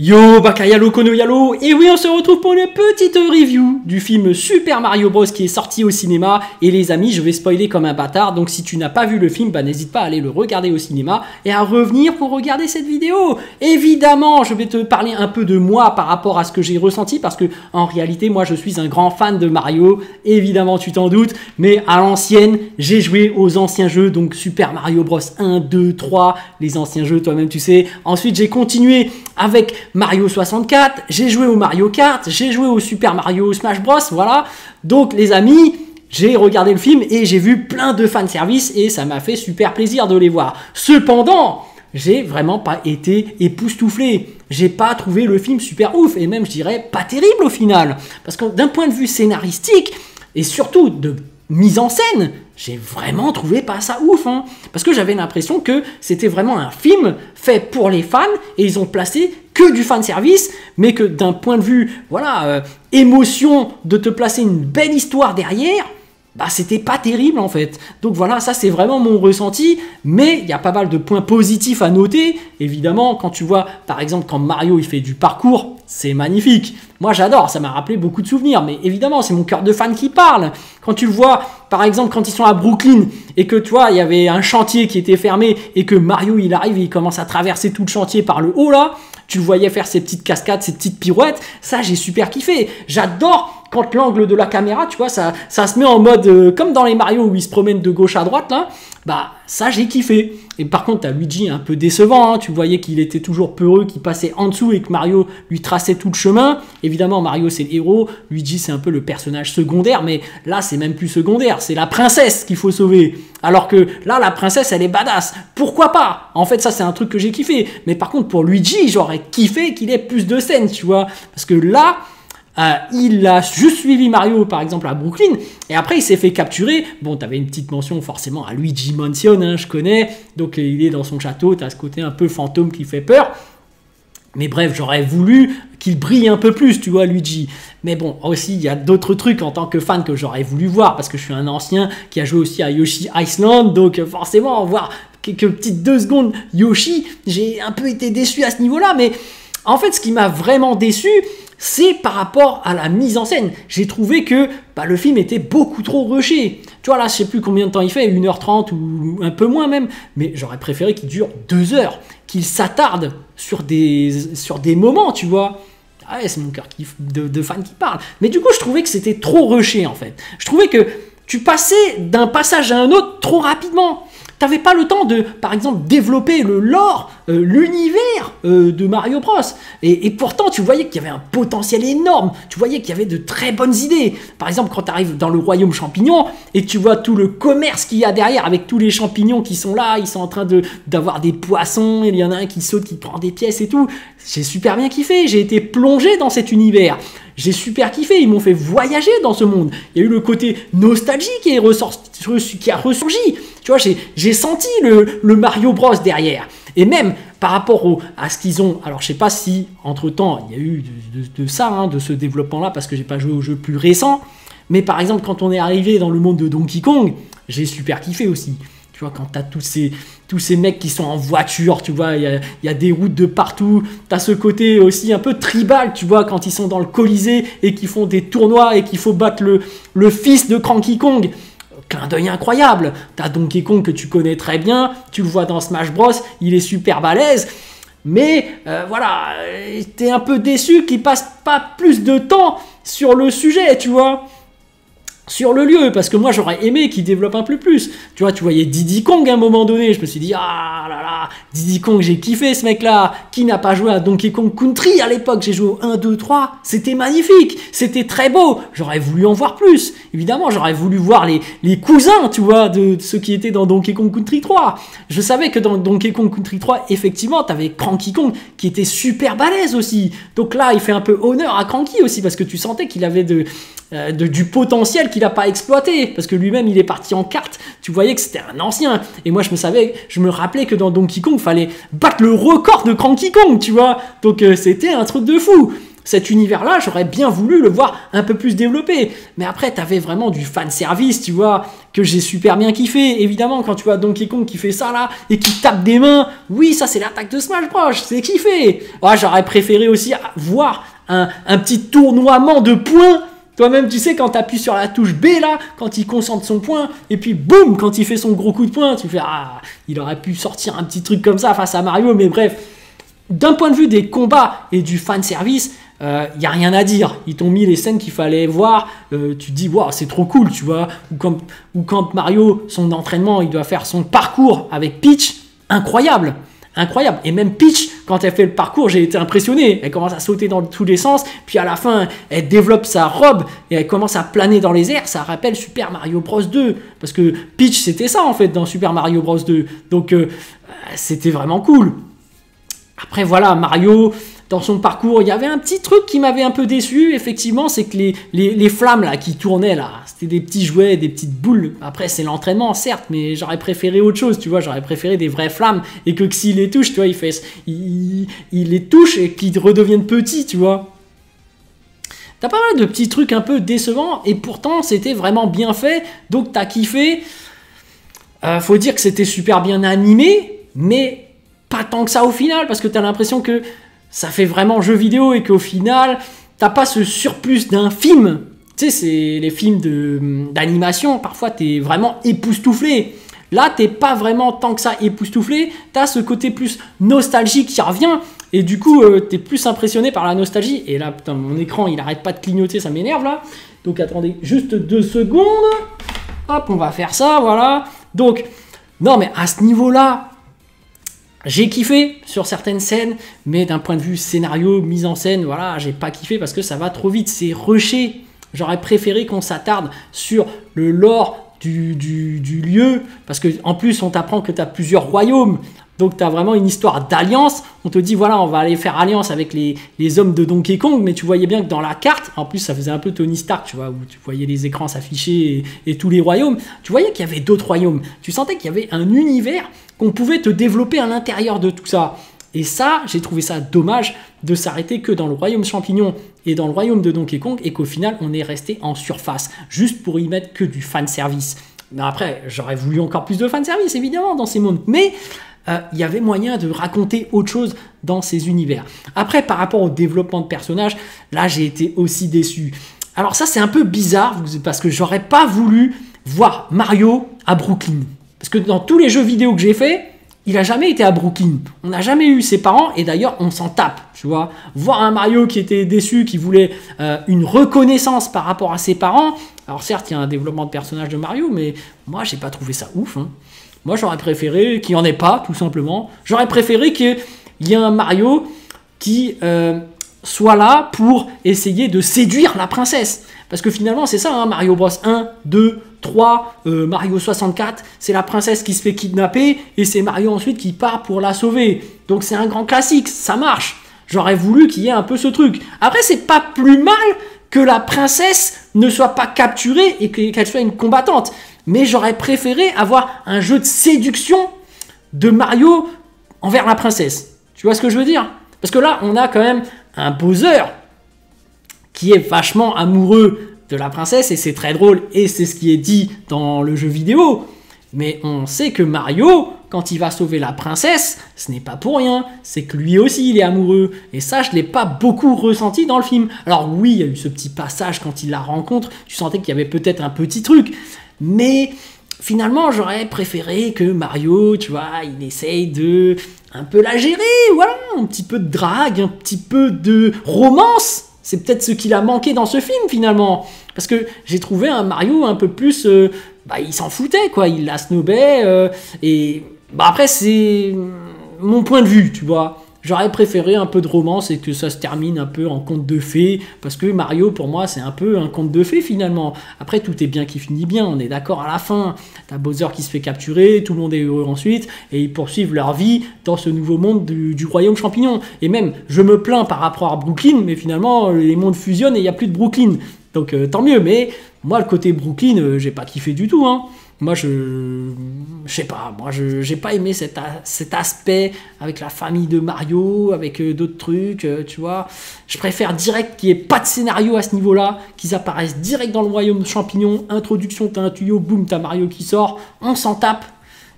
Yo, Bakayalo Kono Yalo, et oui, on se retrouve pour une petite review du film Super Mario Bros qui est sorti au cinéma. Et les amis, je vais spoiler comme un bâtard, donc si tu n'as pas vu le film, bah n'hésite pas à aller le regarder au cinéma et à revenir pour regarder cette vidéo. Évidemment, je vais te parler un peu de moi par rapport à ce que j'ai ressenti, parce que en réalité, moi je suis un grand fan de Mario, évidemment tu t'en doutes, mais à l'ancienne, j'ai joué aux anciens jeux, donc Super Mario Bros 1, 2, 3, les anciens jeux, toi-même tu sais. Ensuite, j'ai continué avec Mario 64, j'ai joué au Mario Kart, j'ai joué au Super Mario Smash Bros, voilà. Donc les amis, j'ai regardé le film et j'ai vu plein de fanservice et ça m'a fait super plaisir de les voir. Cependant, j'ai vraiment pas été époustouflé. J'ai pas trouvé le film super ouf et même je dirais pas terrible au final. Parce que d'un point de vue scénaristique et surtout de mise en scène, j'ai vraiment trouvé pas ça ouf, hein. Parce que j'avais l'impression que c'était vraiment un film fait pour les fans et ils ont placé que du fan service, mais que d'un point de vue, voilà, émotion, de te placer une belle histoire derrière, bah c'était pas terrible en fait. Donc voilà, ça c'est vraiment mon ressenti, mais il y a pas mal de points positifs à noter. Évidemment, quand tu vois, par exemple, quand Mario il fait du parcours, c'est magnifique. Moi j'adore, ça m'a rappelé beaucoup de souvenirs, mais évidemment c'est mon cœur de fan qui parle. Quand tu le vois, par exemple quand ils sont à Brooklyn et que tu vois il y avait un chantier qui était fermé et que Mario il arrive et il commence à traverser tout le chantier par le haut là, tu le voyais faire ses petites cascades, ses petites pirouettes, ça j'ai super kiffé. J'adore quand l'angle de la caméra, tu vois, ça se met en mode comme dans les Mario où il se promène de gauche à droite là, bah ça j'ai kiffé. Et par contre t'as Luigi un peu décevant, hein. Tu voyais qu'il était toujours peureux, qu'il passait en dessous et que Mario lui traçait tout le chemin. Évidemment Mario c'est le héros, Luigi c'est un peu le personnage secondaire, mais là c'est même plus secondaire, c'est la princesse qu'il faut sauver. Alors que là la princesse elle est badass, pourquoi pas? En fait ça c'est un truc que j'ai kiffé, mais par contre pour Luigi j'aurais kiffé qu'il ait plus de scènes, tu vois, parce que là il a juste suivi Mario par exemple à Brooklyn et après il s'est fait capturer. Bon, t'avais une petite mention forcément à Luigi Mansion, hein, je connais, donc il est dans son château, t'as ce côté un peu fantôme qui fait peur. Mais bref, j'aurais voulu qu'il brille un peu plus, tu vois, Luigi. Mais bon, aussi, il y a d'autres trucs en tant que fan que j'aurais voulu voir, parce que je suis un ancien qui a joué aussi à Yoshi Island, donc forcément, voir quelques petites 2 secondes Yoshi, j'ai un peu été déçu à ce niveau-là, mais en fait, ce qui m'a vraiment déçu, c'est par rapport à la mise en scène. J'ai trouvé que bah, le film était beaucoup trop rushé. Tu vois, là, je sais plus combien de temps il fait, 1h30 ou un peu moins même, mais j'aurais préféré qu'il dure 2 heures, qu'il s'attarde sur des moments, tu vois. Ah ouais, c'est mon cœur de fan qui parle. Mais du coup, je trouvais que c'était trop rushé, en fait. Je trouvais que tu passais d'un passage à un autre trop rapidement. T'avais pas le temps de, par exemple, développer le lore, l'univers de Mario Bros. Et pourtant, tu voyais qu'il y avait un potentiel énorme. Tu voyais qu'il y avait de très bonnes idées. Par exemple, quand tu arrives dans le royaume champignon et que tu vois tout le commerce qu'il y a derrière avec tous les champignons qui sont là, ils sont en train d'avoir des poissons, il y en a un qui saute, qui prend des pièces et tout. J'ai super bien kiffé. J'ai été plongé dans cet univers. J'ai super kiffé, ils m'ont fait voyager dans ce monde. Il y a eu le côté nostalgie qui a ressurgi. Tu vois, j'ai senti le Mario Bros derrière. Et même par rapport à ce qu'ils ont... Alors, je sais pas si, entre-temps, il y a eu de ça, hein, de ce développement-là, parce que j'ai pas joué aux jeux plus récents. Mais par exemple, quand on est arrivé dans le monde de Donkey Kong, j'ai super kiffé aussi. Tu vois, quand tu as tous ces mecs qui sont en voiture, tu vois, il y a des routes de partout. Tu as ce côté aussi un peu tribal, tu vois, quand ils sont dans le Colisée et qu'ils font des tournois et qu'il faut battre le fils de Cranky Kong. Clin d'œil incroyable. Tu as Donkey Kong que tu connais très bien, tu le vois dans Smash Bros, il est super balèze. Mais voilà, tu es un peu déçu qu'il passe pas plus de temps sur le sujet, tu vois, sur le lieu, parce que moi j'aurais aimé qu'il développe un peu plus. Tu vois, tu voyais Diddy Kong à un moment donné, je me suis dit ah là là, Diddy Kong, j'ai kiffé ce mec là. Qui n'a pas joué à Donkey Kong Country à l'époque? J'ai joué au 1, 2, 3, c'était magnifique, c'était très beau. J'aurais voulu en voir plus. Évidemment, j'aurais voulu voir les cousins, tu vois, de ceux qui étaient dans Donkey Kong Country 3. Je savais que dans Donkey Kong Country 3, effectivement, t'avais Cranky Kong qui était super balèze aussi. Donc là, il fait un peu honneur à Cranky aussi, parce que tu sentais qu'il avait du potentiel qu'il n'a pas exploité, parce que lui-même il est parti en carte, tu voyais que c'était un ancien, et moi je me rappelais que dans Donkey Kong fallait battre le record de Cranky Kong, tu vois, donc c'était un truc de fou. cet univers-là, j'aurais bien voulu le voir un peu plus développé. Mais après, t'avais vraiment du fanservice, tu vois, que j'ai super bien kiffé. Évidemment, quand tu vois Donkey Kong qui fait ça là, et qui tape des mains, oui, ça c'est l'attaque de Smash Bros, c'est kiffé. Ouais, j'aurais préféré aussi voir un petit tournoiement de points. Toi-même, tu sais, quand tu appuies sur la touche B, là, quand il concentre son point, et puis boum, quand il fait son gros coup de poing, tu fais, ah, il aurait pu sortir un petit truc comme ça face à Mario, mais bref. D'un point de vue des combats et du fanservice, il n'y a rien à dire. Ils t'ont mis les scènes qu'il fallait voir, tu te dis, waouh, c'est trop cool, tu vois. Ou quand Mario, son entraînement, il doit faire son parcours avec Peach, incroyable. Incroyable. Et même Peach, quand elle fait le parcours, j'ai été impressionné. Elle commence à sauter dans tous les sens, puis à la fin, elle développe sa robe et elle commence à planer dans les airs. Ça rappelle Super Mario Bros 2, parce que Peach, c'était ça en fait dans Super Mario Bros 2. Donc, c'était vraiment cool. Après, voilà, Mario, dans son parcours, il y avait un petit truc qui m'avait un peu déçu, effectivement, c'est que les flammes là qui tournaient là, c'était des petits jouets, des petites boules. Après, c'est l'entraînement, certes, mais j'aurais préféré autre chose, tu vois, j'aurais préféré des vraies flammes et que s'il les touche, tu vois, il les touche et qu'ils redeviennent petits, tu vois. T'as pas mal de petits trucs un peu décevants et pourtant, c'était vraiment bien fait, donc t'as kiffé. Faut dire que c'était super bien animé, mais pas tant que ça au final, parce que t'as l'impression que ça fait vraiment jeu vidéo et qu'au final, t'as pas ce surplus d'un film. Tu sais, c'est les films d'animation, parfois t'es vraiment époustouflé. Là, t'es pas vraiment tant que ça époustouflé, t'as ce côté plus nostalgique qui revient, et du coup, t'es plus impressionné par la nostalgie. Et là, putain, mon écran, il arrête pas de clignoter, ça m'énerve là. Donc attendez juste 2 secondes. Hop, on va faire ça, voilà. Donc, non mais à ce niveau-là, j'ai kiffé sur certaines scènes, mais d'un point de vue scénario, mise en scène, voilà, j'ai pas kiffé parce que ça va trop vite, c'est rushé. J'aurais préféré qu'on s'attarde sur le lore du lieu, parce que en plus on t'apprend que tu as plusieurs royaumes, donc tu as vraiment une histoire d'alliance. On te dit voilà, on va aller faire alliance avec les hommes de Donkey Kong, mais tu voyais bien que dans la carte, en plus ça faisait un peu Tony Stark, tu vois, où tu voyais les écrans s'afficher et tous les royaumes, tu voyais qu'il y avait d'autres royaumes, tu sentais qu'il y avait un univers qu'on pouvait te développer à l'intérieur de tout ça. Et ça, j'ai trouvé ça dommage de s'arrêter que dans le royaume champignon et dans le royaume de Donkey Kong et qu'au final, on est resté en surface, juste pour y mettre que du fanservice. Mais après, j'aurais voulu encore plus de fanservice, évidemment, dans ces mondes. Mais il y avait moyen de raconter autre chose dans ces univers. Après, par rapport au développement de personnages, là, j'ai été aussi déçu. Alors ça, c'est un peu bizarre, parce que j'aurais pas voulu voir Mario à Brooklyn. Parce que dans tous les jeux vidéo que j'ai fait, il n'a jamais été à Brooklyn. On n'a jamais eu ses parents et d'ailleurs, on s'en tape, tu vois. Voir un Mario qui était déçu, qui voulait une reconnaissance par rapport à ses parents. Alors certes, il y a un développement de personnage de Mario, mais moi, j'ai pas trouvé ça ouf. Hein. Moi, j'aurais préféré qu'il n'y en ait pas, tout simplement. J'aurais préféré qu'il y ait un Mario qui soit là pour essayer de séduire la princesse. Parce que finalement, c'est ça, hein, Mario Bros 1, 2, 3, Mario 64, c'est la princesse qui se fait kidnapper et c'est Mario ensuite qui part pour la sauver. Donc c'est un grand classique, ça marche. J'aurais voulu qu'il y ait un peu ce truc. Après, c'est pas plus mal que la princesse ne soit pas capturée et qu'elle soit une combattante. Mais j'aurais préféré avoir un jeu de séduction de Mario envers la princesse. Tu vois ce que je veux dire? Parce que là, on a quand même un Bowser qui est vachement amoureux de la princesse, et c'est très drôle, et c'est ce qui est dit dans le jeu vidéo. Mais on sait que Mario, quand il va sauver la princesse, ce n'est pas pour rien, c'est que lui aussi il est amoureux, et ça je ne l'ai pas beaucoup ressenti dans le film. Alors oui, il y a eu ce petit passage quand il la rencontre, tu sentais qu'il y avait peut-être un petit truc, mais finalement j'aurais préféré que Mario, tu vois, il essaye de un peu la gérer, voilà, un petit peu de drague, un petit peu de romance. C'est peut-être ce qu'il a manqué dans ce film, finalement. Parce que j'ai trouvé un Mario un peu plus... il s'en foutait, quoi. Il la snobait. Et après, c'est mon point de vue, tu vois. J'aurais préféré un peu de romance et que ça se termine un peu en conte de fées. Parce que Mario, pour moi, c'est un peu un conte de fées, finalement. Après, tout est bien qui finit bien. On est d'accord à la fin. T'as Bowser qui se fait capturer. Tout le monde est heureux ensuite. Et ils poursuivent leur vie dans ce nouveau monde du royaume champignon. Et même, je me plains par rapport à Brooklyn. Mais finalement, les mondes fusionnent et il n'y a plus de Brooklyn. Donc, tant mieux. Mais moi, le côté Brooklyn, j'ai pas kiffé du tout, hein. moi je sais pas, moi j'ai pas aimé cet aspect avec la famille de Mario, avec d'autres trucs, tu vois. Je préfère direct qu'il n'y ait pas de scénario à ce niveau-là, qu'ils apparaissent direct dans le royaume champignon, introduction, t'as un tuyau, boum, t'as Mario qui sort, on s'en tape.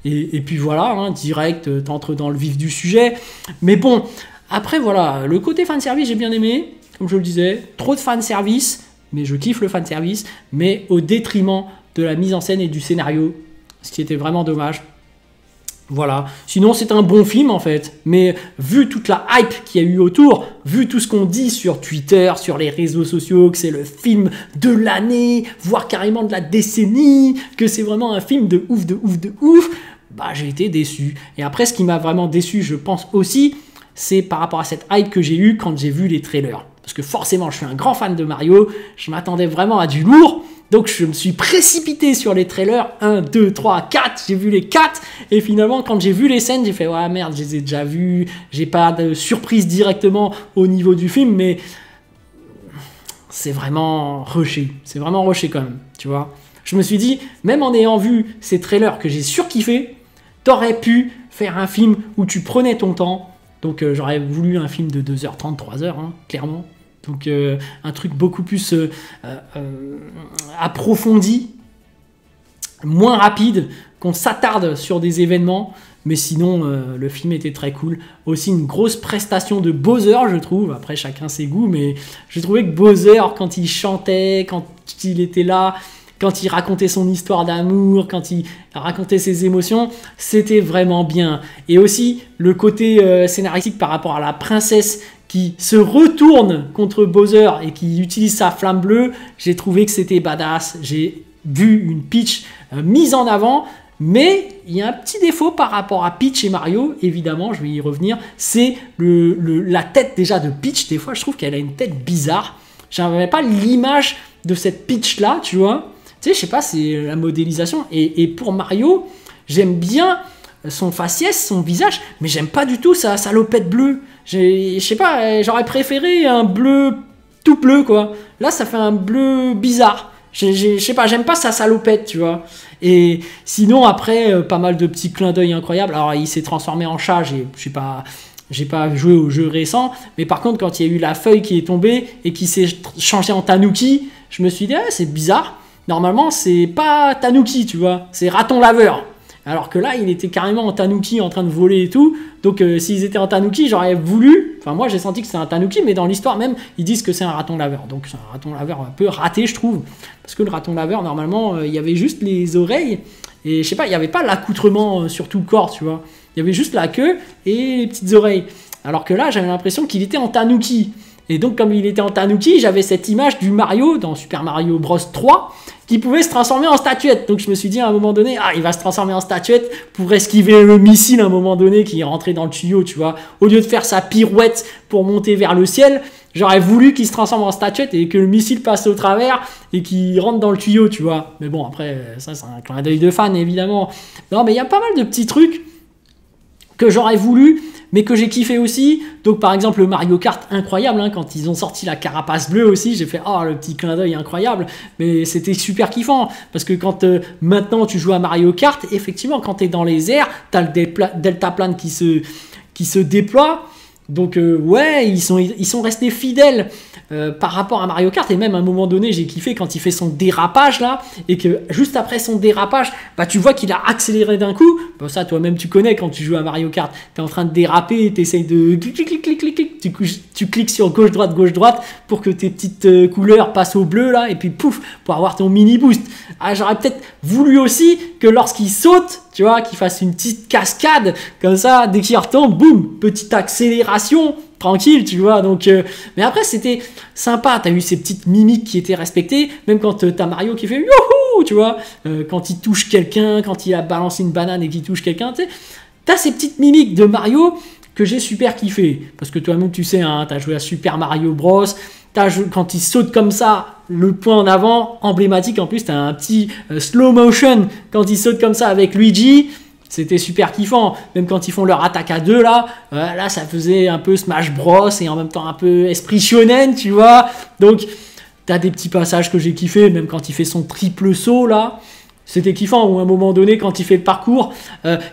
Et puis voilà, hein, direct, t'entres dans le vif du sujet. Mais bon, après voilà, le côté fanservice j'ai bien aimé, comme je le disais, trop de fanservice, mais je kiffe le fanservice, mais au détriment de la mise en scène et du scénario, ce qui était vraiment dommage. Voilà. Sinon, c'est un bon film, en fait. Mais vu toute la hype qu'il y a eu autour, vu tout ce qu'on dit sur Twitter, sur les réseaux sociaux, que c'est le film de l'année, voire carrément de la décennie, que c'est vraiment un film de ouf, de ouf, de ouf, bah, j'ai été déçu. Et après, ce qui m'a vraiment déçu, je pense aussi, c'est par rapport à cette hype que j'ai eue quand j'ai vu les trailers. Parce que forcément, je suis un grand fan de Mario, je m'attendais vraiment à du lourd. Donc je me suis précipité sur les trailers, 1, 2, 3, 4, j'ai vu les 4, et finalement quand j'ai vu les scènes, j'ai fait ouais merde, je les ai déjà vues, j'ai pas de surprise directement au niveau du film, mais c'est vraiment rushé quand même, tu vois. Je me suis dit, même en ayant vu ces trailers que j'ai surkiffé, t'aurais pu faire un film où tu prenais ton temps, donc j'aurais voulu un film de 2h30, 3h, hein, clairement. Donc un truc beaucoup plus approfondi, moins rapide, qu'on s'attarde sur des événements. Mais sinon, le film était très cool. Aussi une grosse prestation de Bowser, je trouve. Après, chacun ses goûts, mais j'ai trouvé que Bowser, quand il chantait, quand il était là, quand il racontait son histoire d'amour, quand il racontait ses émotions, c'était vraiment bien. Et aussi, le côté scénaristique par rapport à la princesse qui se retourne contre Bowser et qui utilise sa flamme bleue, j'ai trouvé que c'était badass. J'ai vu une Peach mise en avant, mais il y a un petit défaut par rapport à Peach et Mario, évidemment, je vais y revenir, c'est la tête déjà de Peach. Des fois, je trouve qu'elle a une tête bizarre. Je n'avais pas l'image de cette Peach-là, tu vois. Tu sais, je sais pas, c'est la modélisation. Et pour Mario, j'aime bien son faciès, son visage, mais j'aime pas du tout sa salopette bleue. Je sais pas, j'aurais préféré un bleu tout bleu, quoi. Là, ça fait un bleu bizarre. Je sais pas, j'aime pas sa salopette, tu vois. Et sinon, après, pas mal de petits clins d'œil incroyables. Alors, il s'est transformé en chat, j'ai pas joué au jeu récent, mais par contre, quand il y a eu la feuille qui est tombée et qui s'est changé en Tanuki, je me suis dit, ah, c'est bizarre. Normalement, c'est pas Tanuki, tu vois, c'est raton laveur. Alors que là, il était carrément en Tanuki en train de voler et tout. Donc, s'ils étaient en Tanuki, j'aurais voulu. Enfin, moi, j'ai senti que c'était un Tanuki, mais dans l'histoire même, ils disent que c'est un raton laveur. Donc, c'est un raton laveur un peu raté, je trouve. Parce que le raton laveur, normalement, il y avait juste les oreilles. Et je sais pas, il n'y avait pas l'accoutrement sur tout le corps, tu vois. Il y avait juste la queue et les petites oreilles. Alors que là, j'avais l'impression qu'il était en Tanuki. Et donc, comme il était en Tanuki, j'avais cette image du Mario dans Super Mario Bros 3 qui pouvait se transformer en statuette. Donc, je me suis dit à un moment donné, ah, il va se transformer en statuette pour esquiver le missile à un moment donné qui est rentré dans le tuyau, tu vois. Au lieu de faire sa pirouette pour monter vers le ciel, j'aurais voulu qu'il se transforme en statuette et que le missile passe au travers et qu'il rentre dans le tuyau, tu vois. Mais bon, après, ça, c'est un clin d'œil de fan, évidemment. Non, mais il y a pas mal de petits trucs que j'aurais voulu, mais que j'ai kiffé aussi. Donc par exemple le Mario Kart, incroyable, hein, quand ils ont sorti la carapace bleue aussi, j'ai fait oh le petit clin d'œil incroyable, mais c'était super kiffant, parce que quand maintenant tu joues à Mario Kart, effectivement quand tu es dans les airs, tu as le deltaplane qui se déploie. Donc ouais, ils sont restés fidèles par rapport à Mario Kart, et même à un moment donné j'ai kiffé quand il fait son dérapage là, et que juste après son dérapage, bah tu vois qu'il a accéléré d'un coup. Bah, ça toi-même tu connais quand tu joues à Mario Kart, t'es en train de déraper, t'essayes de clic, tu cliques sur gauche droite pour que tes petites couleurs passent au bleu là, et puis pouf, pour avoir ton mini boost. Ah, j'aurais peut-être voulu aussi que lorsqu'il saute, tu vois, qu'il fasse une petite cascade comme ça, dès qu'il retombe, boum, petite accélération, tranquille, tu vois. Donc, mais après, c'était sympa. T'as eu ces petites mimiques qui étaient respectées, même quand t'as Mario qui fait youhou, tu vois, quand il touche quelqu'un, quand il a balancé une banane et qu'il touche quelqu'un, tu sais, t'as ces petites mimiques de Mario que j'ai super kiffé. Parce que toi-même, tu sais, hein, t'as joué à Super Mario Bros. Quand il saute comme ça, le point en avant, emblématique. En plus, t'as un petit slow motion quand il saute comme ça avec Luigi. C'était super kiffant. Même quand ils font leur attaque à deux, là, là, ça faisait un peu Smash Bros. Et en même temps un peu esprit shonen, tu vois. Donc, t'as des petits passages que j'ai kiffé. Même quand il fait son triple saut, là. C'était kiffant, ou à un moment donné, quand il fait le parcours,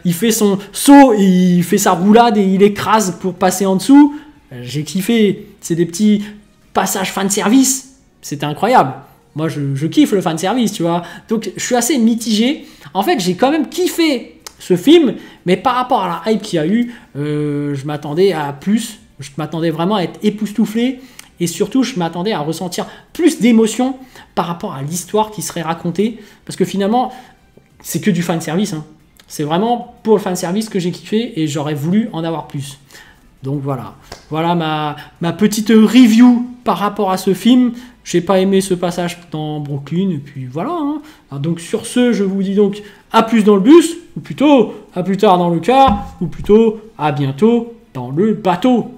il fait son saut, et il fait sa roulade et il écrase pour passer en dessous. J'ai kiffé. C'est des petits passages fanservice. C'était incroyable. Moi, je kiffe le fanservice, tu vois. Donc, je suis assez mitigé. En fait, j'ai quand même kiffé ce film, mais par rapport à la hype qu'il y a eu, je m'attendais à plus. Je m'attendais vraiment à être époustouflé. Et surtout, je m'attendais à ressentir plus d'émotion par rapport à l'histoire qui serait racontée. Parce que finalement, c'est que du fanservice. Hein. C'est vraiment pour le fanservice que j'ai kiffé et j'aurais voulu en avoir plus. Donc voilà. Voilà ma petite review par rapport à ce film. J'ai pas aimé ce passage dans Brooklyn. Et puis voilà. Hein. Alors donc sur ce, je vous dis donc à plus dans le bus. Ou plutôt à plus tard dans le car. Ou plutôt à bientôt dans le bateau.